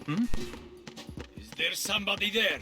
Hmm? Is there somebody there?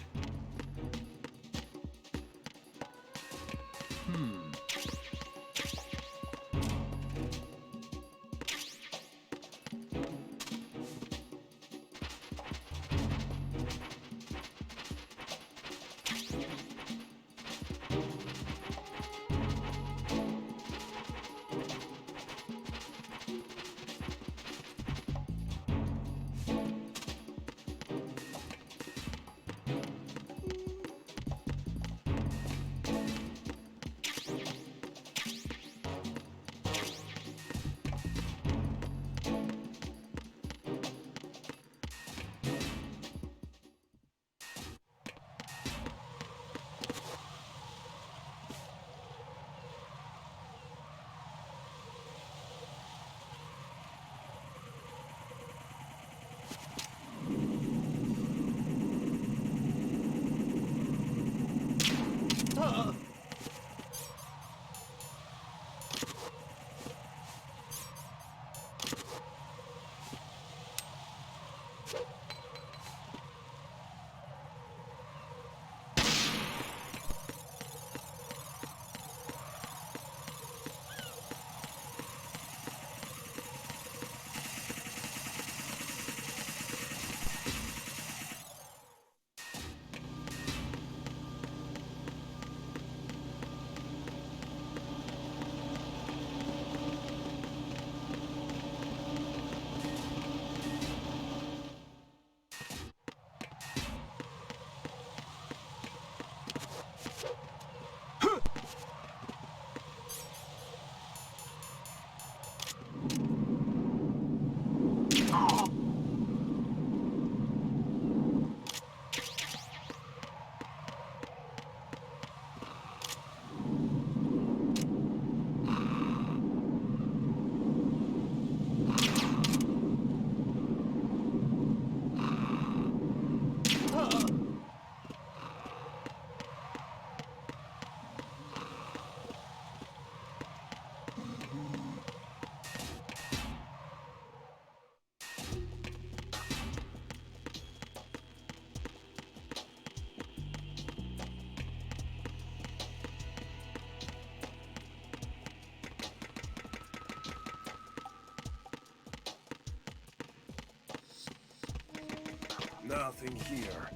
Nothing here.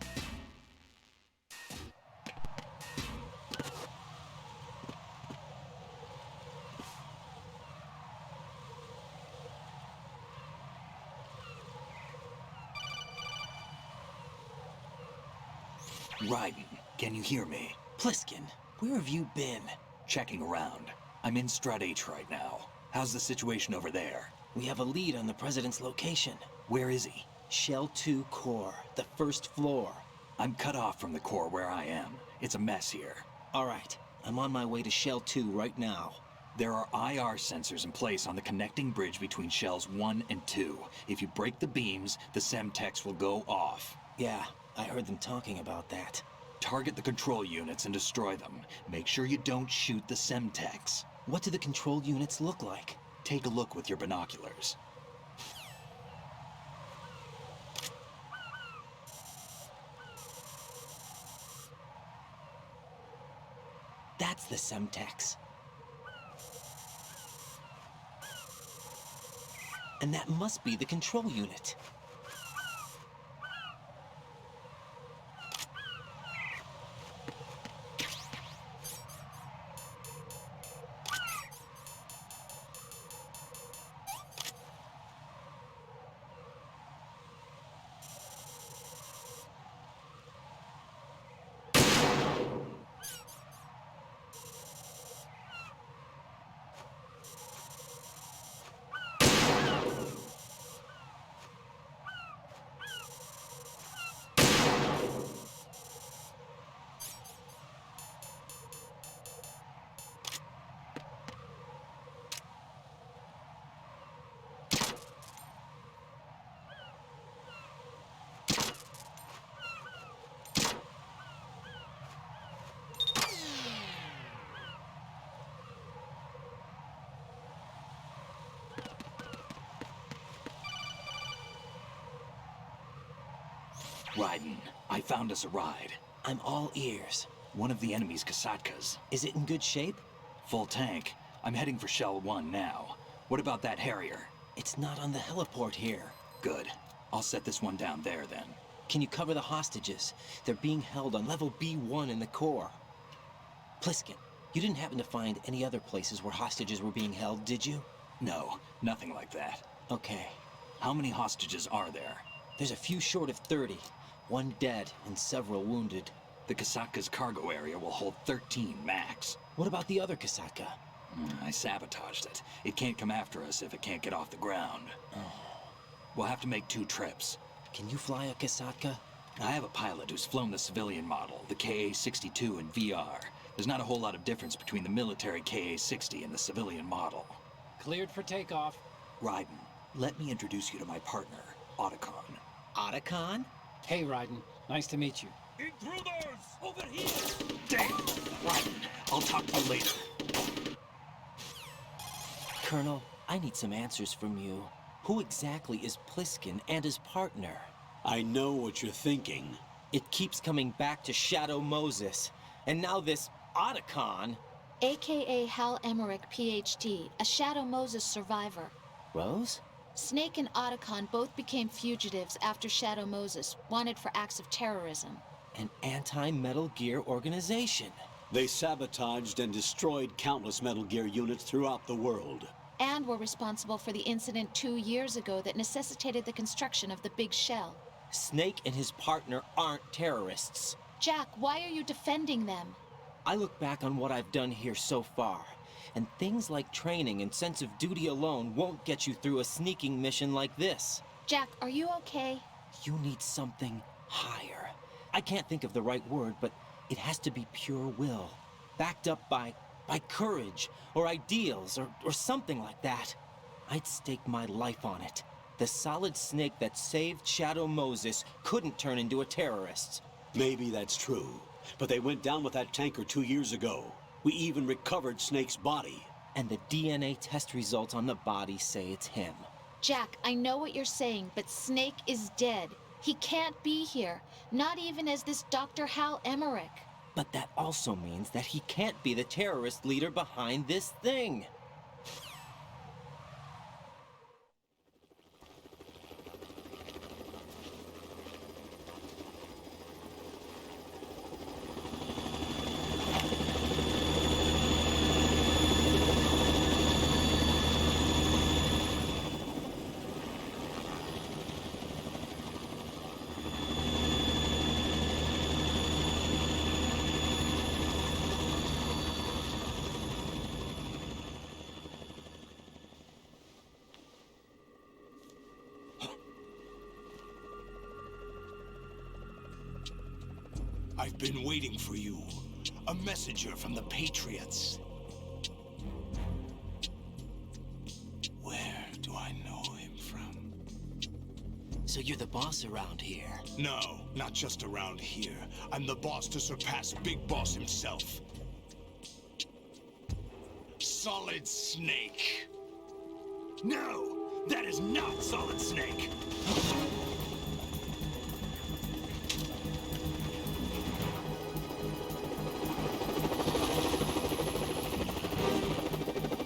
Raiden, can you hear me? Pliskin, where have you been? Checking around. I'm in Strat H right now. How's the situation over there? We have a lead on the President's location. Where is he? Shell 2 Core, the first floor. I'm cut off from the core where I am. It's a mess here. All right, I'm on my way to Shell 2 right now. There are IR sensors in place on the connecting bridge between Shells 1 and 2. If you break the beams, the Semtex will go off. Yeah, I heard them talking about that. Target the control units and destroy them. Make sure you don't shoot the Semtex. What do the control units look like? Take a look with your binoculars. That's the Semtex. And that must be the control unit. Raiden, I found us a ride. I'm all ears. One of the enemy's Kasatkas. Is it in good shape? Full tank. I'm heading for Shell 1 now. What about that Harrier? It's not on the heliport here. Good. I'll set this one down there then. Can you cover the hostages? They're being held on level B1 in the core. Pliskin, you didn't happen to find any other places where hostages were being held, did you? No, nothing like that. Okay. How many hostages are there? There's a few short of 30. One dead and several wounded. The Kasatka's cargo area will hold 13 max. What about the other Kasatka? I sabotaged it. It can't come after us if it can't get off the ground. We'll have to make 2 trips. Can you fly a Kasatka? I have a pilot who's flown the civilian model, the KA-62 in VR. There's not a whole lot of difference between the military KA-60 and the civilian model. Cleared for takeoff. Raiden, let me introduce you to my partner, Otacon. Otacon? Hey, Raiden. Nice to meet you. Intruders! Over here! Damn! Raiden, I'll talk to you later. Colonel, I need some answers from you. Who exactly is Pliskin and his partner? I know what you're thinking. It keeps coming back to Shadow Moses. And now this Otacon. AKA Hal Emmerich, PhD, a Shadow Moses survivor. Rose? Snake and Otacon both became fugitives after Shadow Moses, wanted for acts of terrorism. An anti-Metal Gear organization. They sabotaged and destroyed countless Metal Gear units throughout the world. And were responsible for the incident 2 years ago that necessitated the construction of the Big Shell. Snake and his partner aren't terrorists. Jack, why are you defending them? I look back on what I've done here so far, and things like training and sense of duty alone won't get you through a sneaking mission like this. Jack, are you okay? You need something higher. I can't think of the right word, but it has to be pure will, backed up by courage, or ideals, or something like that. I'd stake my life on it. The solid snake that saved Shadow Moses couldn't turn into a terrorist. Maybe that's true, but they went down with that tanker 2 years ago. We even recovered Snake's body. And the DNA test results on the body say it's him. Jack, I know what you're saying, but Snake is dead. He can't be here, not even as this Dr. Hal Emmerich. But that also means that he can't be the terrorist leader behind this thing. I've been waiting for you. A messenger from the Patriots. Where do I know him from? So you're the boss around here? No, not just around here. I'm the boss to surpass Big Boss himself. Solid Snake. No, that is not Solid Snake.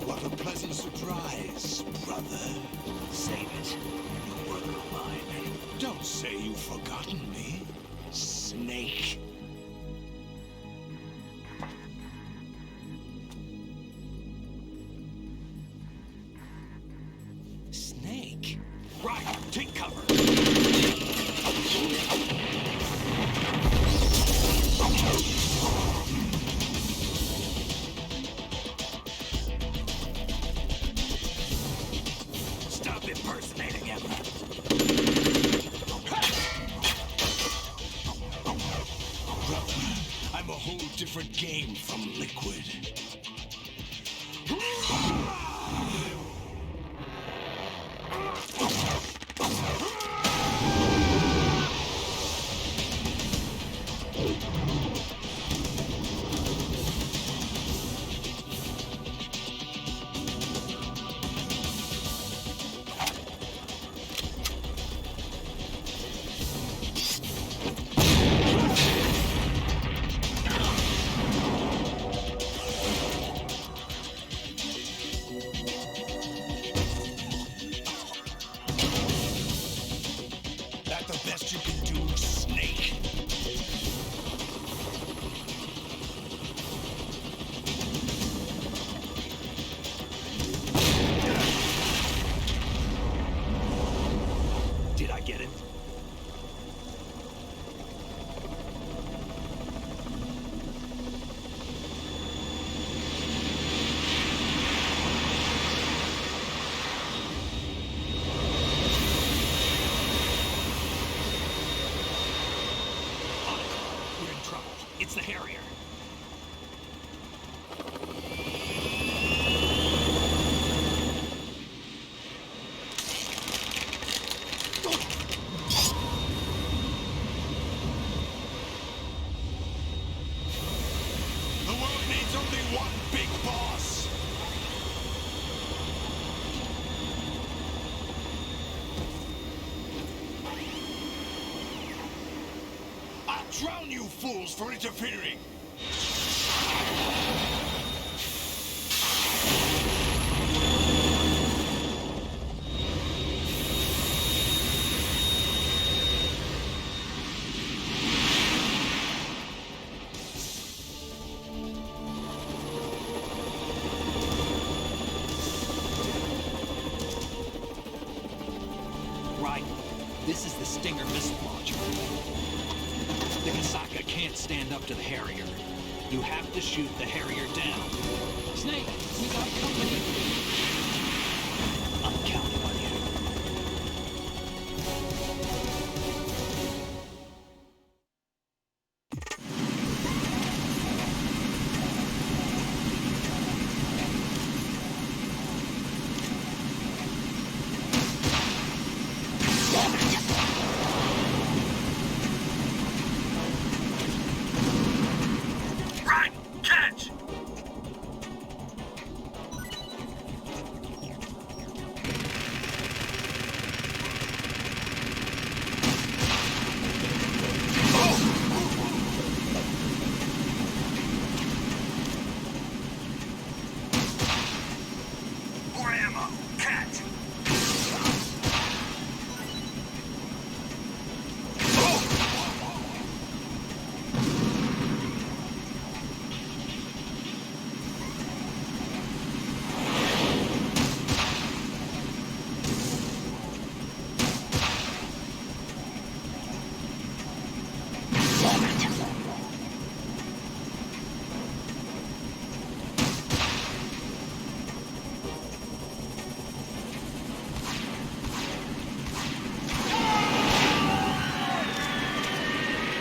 What a pleasant surprise, brother. Save it. You brother of mine. Don't say you've forgotten me, Snake. Snake? Right, take cover. Stop impersonating him. Brother, I'm a whole different game from Liquid. best you can do, Snake. Did I get it? We're in trouble. It's the Harrier. The world needs only one big boss. I'll drown you fools for interfering. Right. This is the Stinger missile launcher. The Kasaka can't stand up to the Harrier. You have to shoot the Harrier down. Snake, we got company. I'm counting on you. Right! Catch! More ammo! Catch!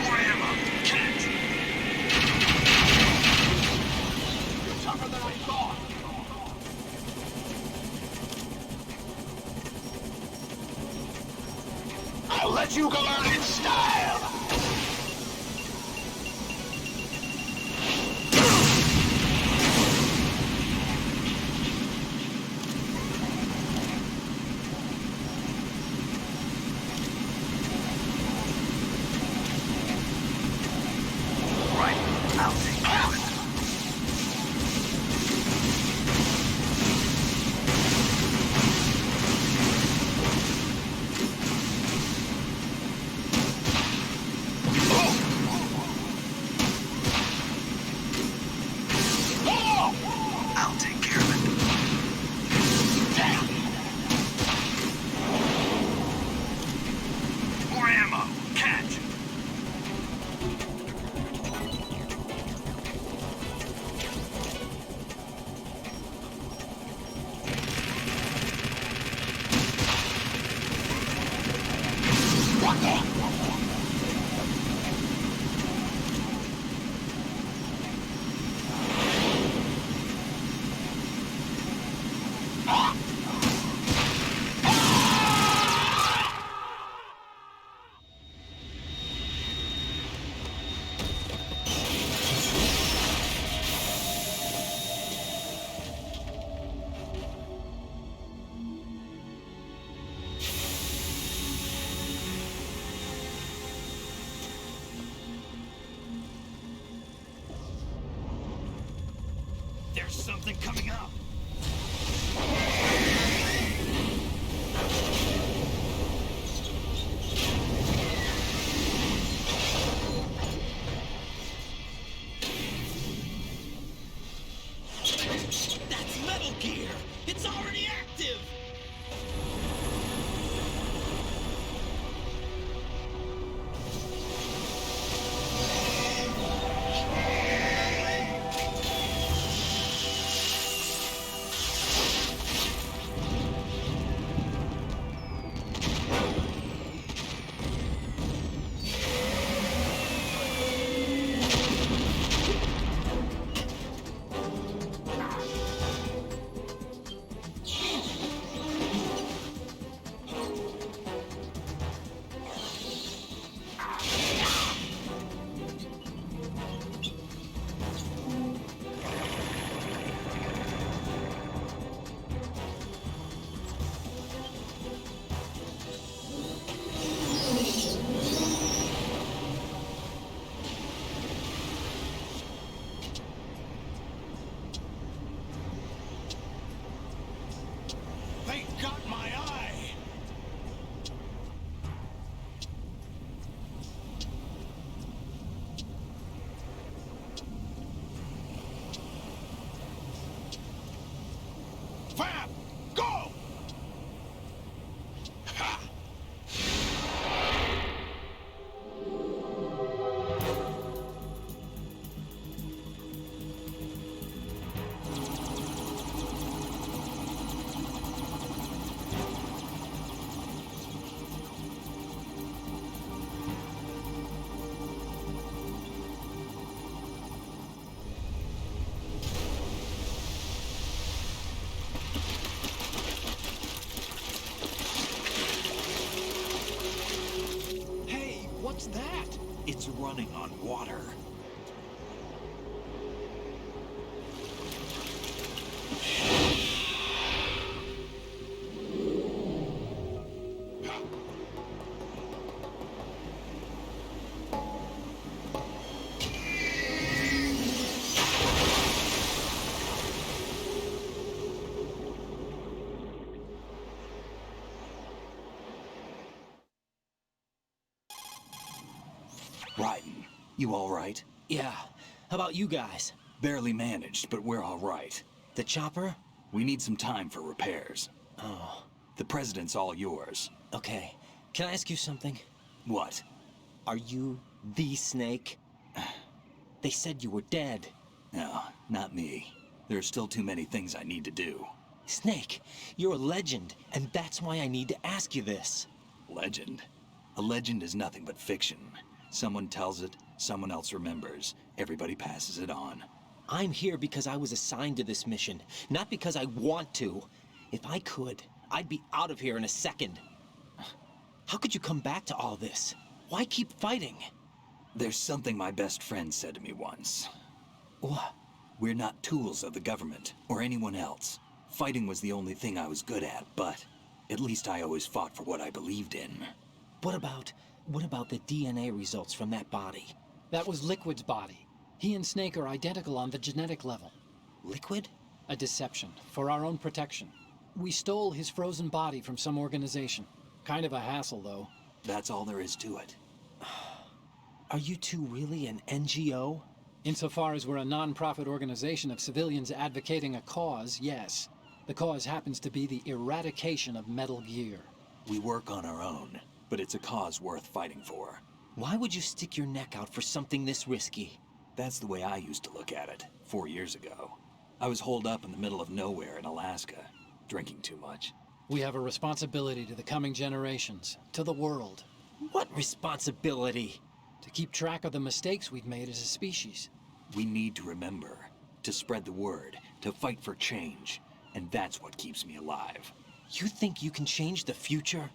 More ammo! Catch! You're tougher than I thought! I'll let you go out in style. Right! I'll take care of it. I'll take care of it. More ammo! Catch! There's something coming up. What's that? It's running on water. Raiden, you all right? Yeah. How about you guys? Barely managed, but we're all right. The chopper? We need some time for repairs. Oh, The president's all yours. okay. Can I ask you something? What? Are you the Snake? They said you were dead. No, not me. There are still too many things I need to do. Snake, you're a legend, and that's why I need to ask you this. Legend? A legend is nothing but fiction. Someone tells it, someone else remembers. Everybody passes it on. I'm here because I was assigned to this mission, not because I want to. If I could, I'd be out of here in a second. How could you come back to all this? Why keep fighting? There's something my best friend said to me once. What? We're not tools of the government, or anyone else. Fighting was the only thing I was good at, but at least I always fought for what I believed in. What about the DNA results from that body? That was Liquid's body. He and Snake are identical on the genetic level. Liquid? A deception, for our own protection. We stole his frozen body from some organization. Kind of a hassle, though. That's all there is to it. Are you two really an NGO? Insofar as we're a non-profit organization of civilians advocating a cause, yes. The cause happens to be the eradication of Metal Gear. We work on our own, but it's a cause worth fighting for. Why would you stick your neck out for something this risky? That's the way I used to look at it, 4 years ago. I was holed up in the middle of nowhere in Alaska, drinking too much. We have a responsibility to the coming generations, to the world, What responsibility? to keep track of the mistakes we've made as a species. We need to remember, to spread the word, to fight for change, and that's what keeps me alive. You think you can change the future?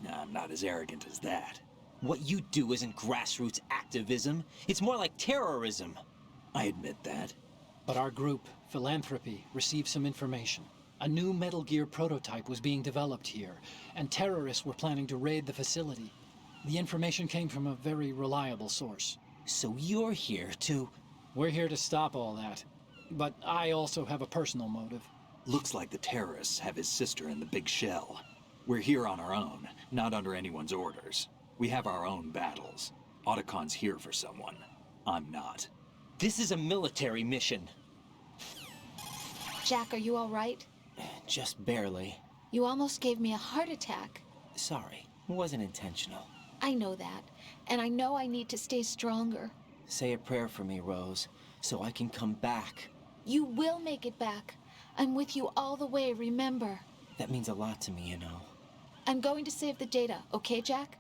Nah, I'm not as arrogant as that. What you do isn't grassroots activism. It's more like terrorism. I admit that. But our group, Philanthropy, received some information. A new Metal Gear prototype was being developed here, and terrorists were planning to raid the facility. The information came from a very reliable source. So you're here to... We're here to stop all that. But I also have a personal motive. Looks like the terrorists have his sister in the big shell. We're here on our own, not under anyone's orders. We have our own battles. Otacon's here for someone. I'm not. This is a military mission. Jack, are you all right? Just barely. You almost gave me a heart attack. Sorry, it wasn't intentional. I know that, and I know I need to stay stronger. Say a prayer for me, Rose, so I can come back. You will make it back. I'm with you all the way, remember. That means a lot to me, you know. I'm going to save the data, okay, Jack?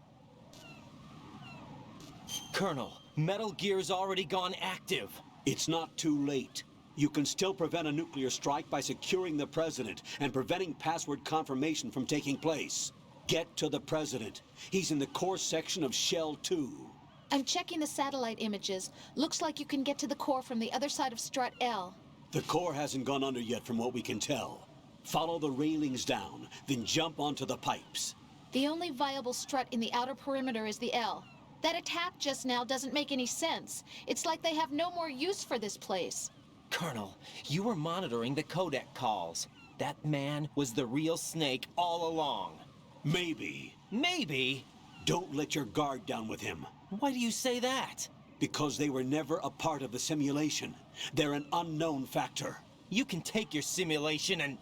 Colonel, Metal Gear's already gone active. It's not too late. You can still prevent a nuclear strike by securing the president and preventing password confirmation from taking place. Get to the president. He's in the core section of Shell 2. I'm checking the satellite images. Looks like you can get to the core from the other side of Strut L. The core hasn't gone under yet from what we can tell. Follow the railings down, then jump onto the pipes. The only viable strut in the outer perimeter is the L. That attack just now doesn't make any sense. It's like they have no more use for this place. Colonel, you were monitoring the codec calls. That man was the real Snake all along. Maybe. Maybe? Don't let your guard down with him. Why do you say that? Because they were never a part of the simulation. They're an unknown factor. You can take your simulation and...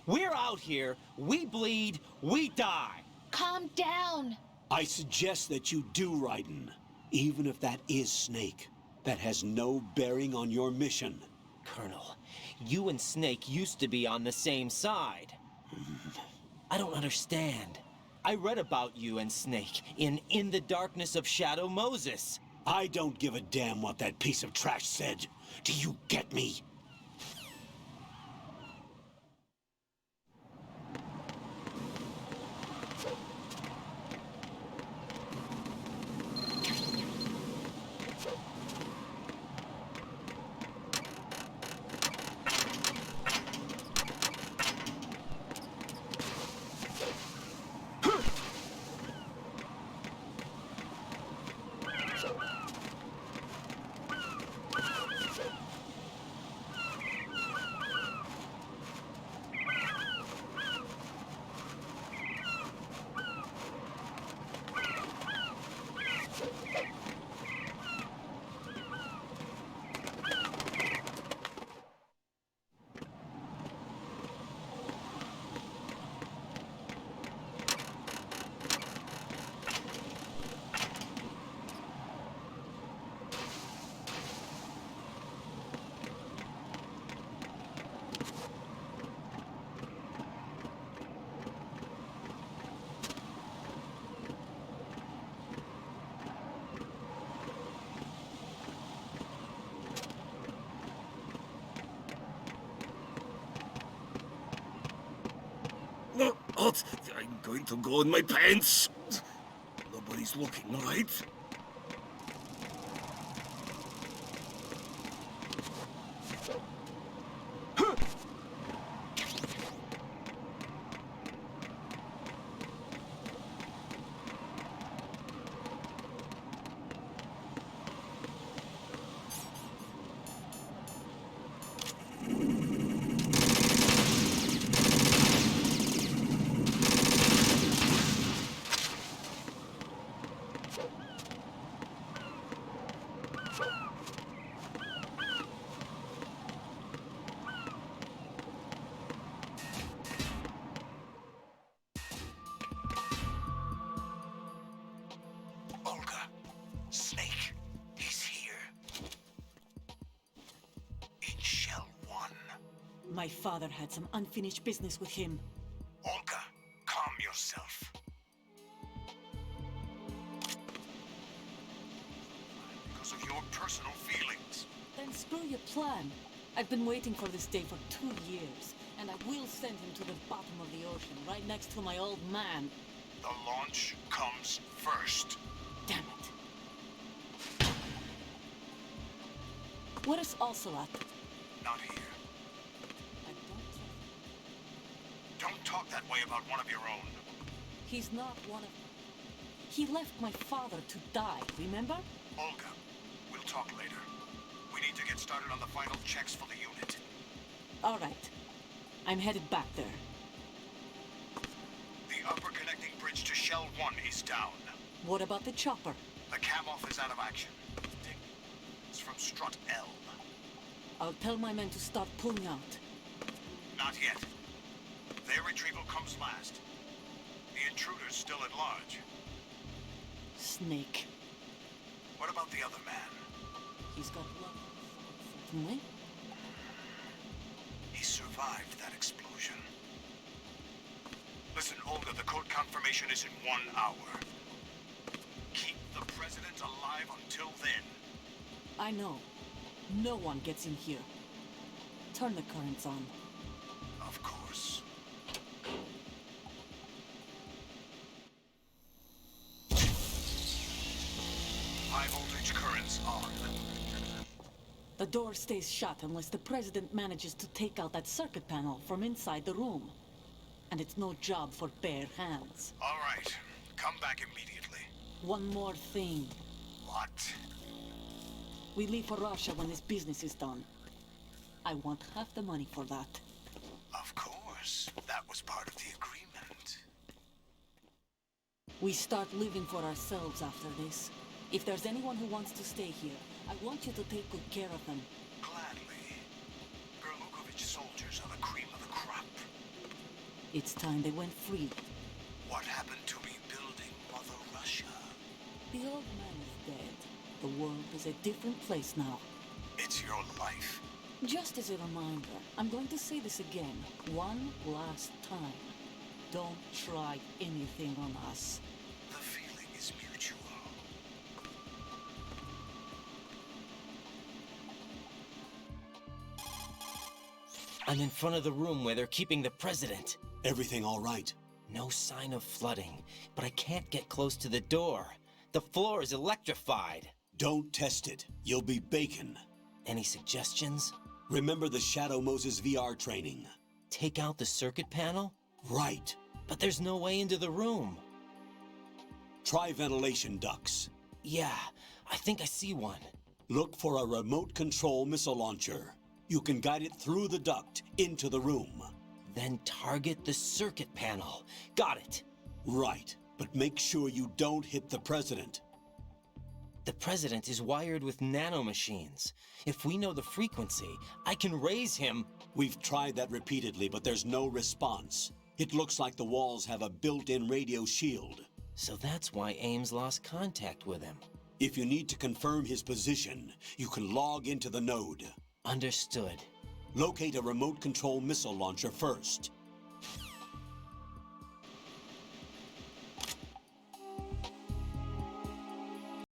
We're out here, we bleed, we die. Calm down. I suggest that you do, Raiden. Even if that is Snake. That has no bearing on your mission. Colonel, you and Snake used to be on the same side. I don't understand. I read about you and Snake in the Darkness of Shadow Moses. I don't give a damn what that piece of trash said. Do you get me? not. I'm going to go in my pants. Nobody's looking, right? Olga, Snake, he's here. In Shell 1. My father had some unfinished business with him. Olga, calm yourself. Because of your personal feelings. Then screw your plan. I've been waiting for this day for 2 years, and I will send him to the bottom of the ocean, right next to my old man. The launch comes first. Damn it. Where's Ocelot? Not here. I don't trust him. Don't talk that way about one of your own. He's not one of... He left my father to die, remember? Olga, we'll talk later. We need to get started on the final checks for the unit. All right. I'm headed back there. The upper connecting bridge to Shell 1 is down. What about the chopper? The cam-off is out of action. It's from strut L. I'll tell my men to start pulling out. Not yet. Their retrieval comes last. The intruder's still at large. Snake. What about the other man? He's got luck. Certainly. He survived that explosion. Listen, Olga, the code confirmation is in 1 hour. Keep the president alive until then. I know. No one gets in here. Turn the currents on. Of course. High voltage currents on. The door stays shut unless the president manages to take out that circuit panel from inside the room. And it's no job for bare hands. All right. Come back immediately. One more thing. What? We leave for Russia when this business is done. I want half the money for that. Of course. That was part of the agreement. We start living for ourselves after this. If there's anyone who wants to stay here, I want you to take good care of them. Gladly. Berlukovich soldiers are the cream of the crop. It's time they went free. What happened to rebuilding Mother Russia? The old man is dead. The world is a different place now. It's your life. Just as a reminder, I'm going to say this again, one last time. Don't try anything on us. The feeling is mutual. I'm in front of the room where they're keeping the president. Everything all right? No sign of flooding, but I can't get close to the door. The floor is electrified. Don't test it. You'll be bacon. Any suggestions? Remember the Shadow Moses VR training? Take out the circuit panel? Right. But there's no way into the room. Try ventilation ducts. Yeah, I think I see one. Look for a remote control missile launcher. You can guide it through the duct into the room. Then target the circuit panel. Got it. Right, but make sure you don't hit the president. The president is wired with nanomachines. If we know the frequency, I can raise him. We've tried that repeatedly, but there's no response. It looks like the walls have a built-in radio shield. So that's why Ames lost contact with him. If you need to confirm his position, you can log into the node. Understood. Locate a remote control missile launcher first.